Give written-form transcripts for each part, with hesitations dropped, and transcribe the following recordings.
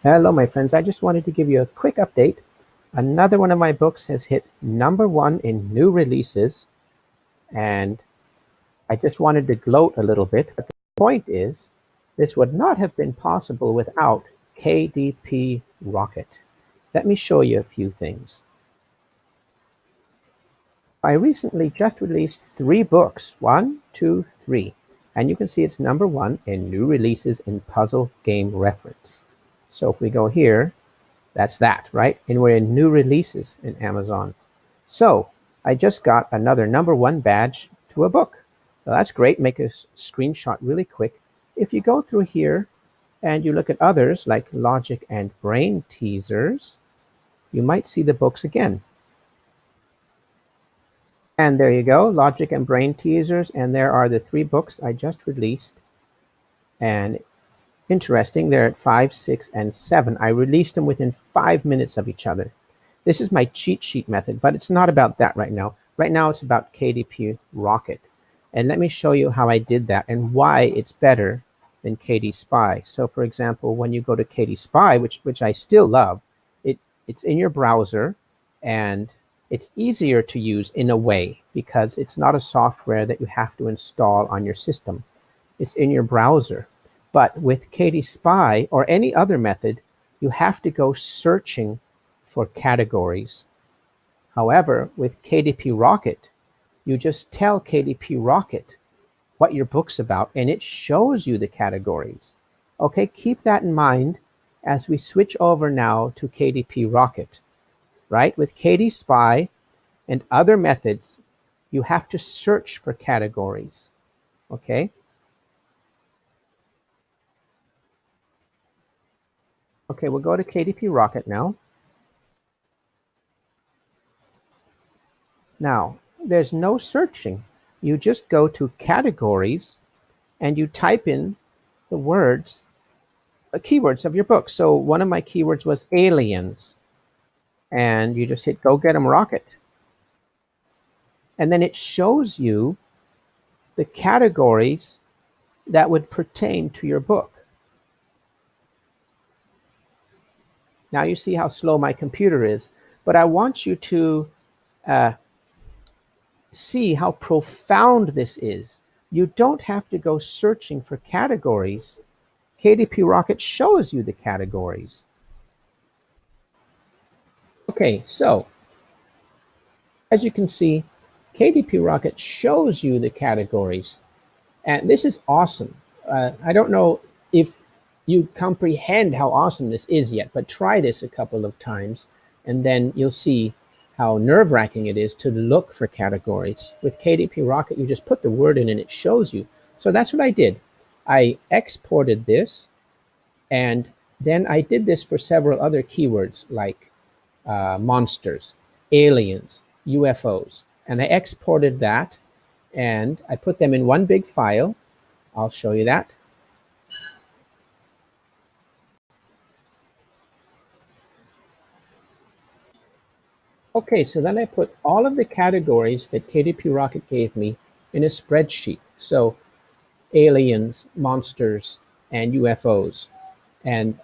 Hello, my friends. I just wanted to give you a quick update. Another one of my books has hit #1 in new releases, and I just wanted to gloat a little bit. But the point is, this would not have been possible without KDPRocket. Let me show you a few things. I recently just released 3 books, 1, 2, 3, and you can see it's #1 in new releases in puzzle game reference. So if we go here, that's that, right? And we're in new releases in Amazon. So I just got another #1 badge to a book. Well, that's great. Make a screenshot really quick. If you go through here and you look at others like Logic and Brain Teasers, you might see the books again. And there you go, Logic and Brain Teasers. And there are the 3 books I just released. And interesting, they're at 5, 6, and 7. I released them within 5 minutes of each other. This is my cheat sheet method, but it's not about that right now. Right now it's about KDPRocket. And let me show you how I did that and why it's better than KDSpy. So for example, when you go to KDSpy, which I still love, it's in your browser and it's easier to use in a way because it's not a software that you have to install on your system. It's in your browser. But with KDSpy or any other method, you have to go searching for categories. However, with KDPRocket, you just tell KDPRocket what your book's about and it shows you the categories. Okay, keep that in mind as we switch over now to KDPRocket, right? With KDSpy and other methods, you have to search for categories, okay? Okay, we'll go to KDPRocket now. Now, there's no searching. You just go to categories and you type in the words, keywords of your book. So one of my keywords was aliens. And you just hit go get 'em rocket. And then it shows you the categories that would pertain to your book. Now you see how slow my computer is, but I want you to see how profound this is. You don't have to go searching for categories. KDPRocket shows you the categories. Okay, so as you can see, KDPRocket shows you the categories. And this is awesome. I don't know if you comprehend how awesome this is yet, but try this a couple of times and then you'll see how nerve-wracking it is to look for categories. With KDPRocket, you just put the word in and it shows you. So that's what I did. I exported this and then I did this for several other keywords like monsters, aliens, UFOs. And I exported that and I put them in one big file. I'll show you that. Okay, so then I put all of the categories that KDPRocket gave me in a spreadsheet. So aliens, monsters, and UFOs. And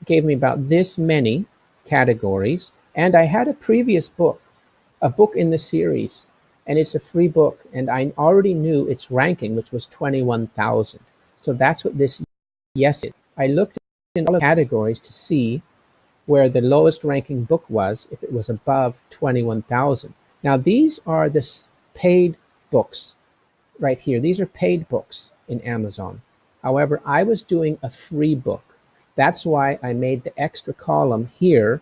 gave me about this many categories. And I had a previous book, a book in the series, and it's a free book. And I already knew its ranking, which was 21,000. So that's what this yes is. I looked in all the categories to see where the lowest ranking book was, if it was above 21,000. Now these are the paid books right here. These are paid books in Amazon. However, I was doing a free book. That's why I made the extra column here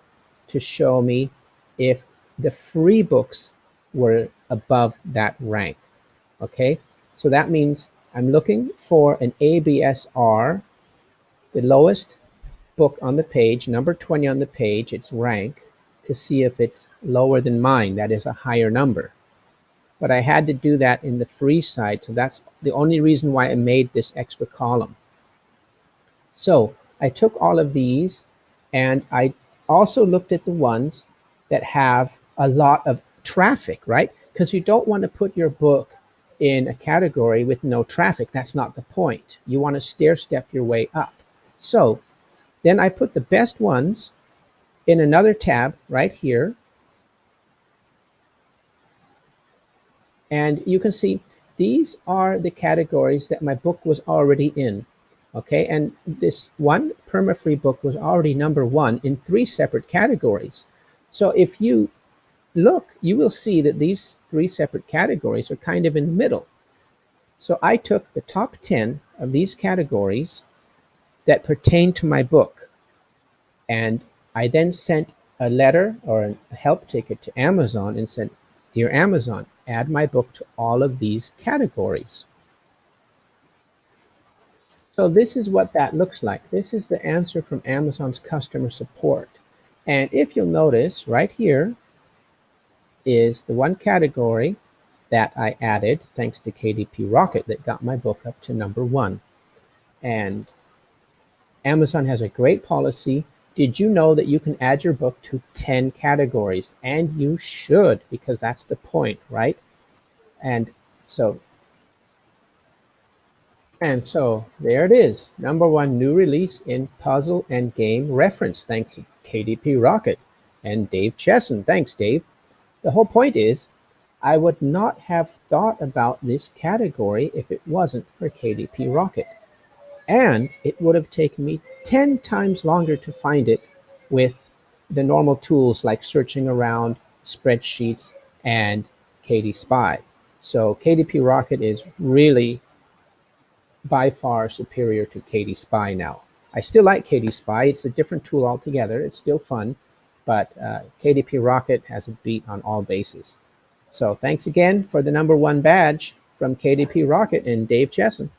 to show me if the free books were above that rank. Okay, so that means I'm looking for an ABSR, the lowest book on the page, number 20 on the page, its rank, to see if it's lower than mine, that is a higher number. But I had to do that in the free side, so that's the only reason why I made this extra column. So I took all of these and I also looked at the ones that have a lot of traffic, right? Because you don't want to put your book in a category with no traffic. That's not the point. You want to stair step your way up. So Then I put the best ones in another tab right here. And you can see these are the categories that my book was already in. Okay, and this one perma-free book was already #1 in 3 separate categories. So if you look, you will see that these 3 separate categories are kind of in the middle. So I took the top 10 of these categories that pertain to my book, and I then sent a letter or a help ticket to Amazon and said, "Dear Amazon, add my book to all of these categories." So this is what that looks like. This is the answer from Amazon's customer support. And if you'll notice, right here is the one category that I added thanks to KDPRocket that got my book up to #1. And Amazon has a great policy. Did you know that you can add your book to 10 categories? And you should, because that's the point, right? And so there it is, #1 new release in puzzle and game reference, thanks to KDPRocket and Dave Chesson. Thanks, Dave. The whole point is, I would not have thought about this category if it wasn't for KDPRocket. And it would have taken me 10 times longer to find it with the normal tools like searching around, spreadsheets, and KDSpy. So KDPRocket is really by far superior to KDSpy now. I still like KDSpy. It's a different tool altogether. It's still fun, but KDPRocket has a beat on all bases. So thanks again for the #1 badge from KDPRocket and Dave Chesson.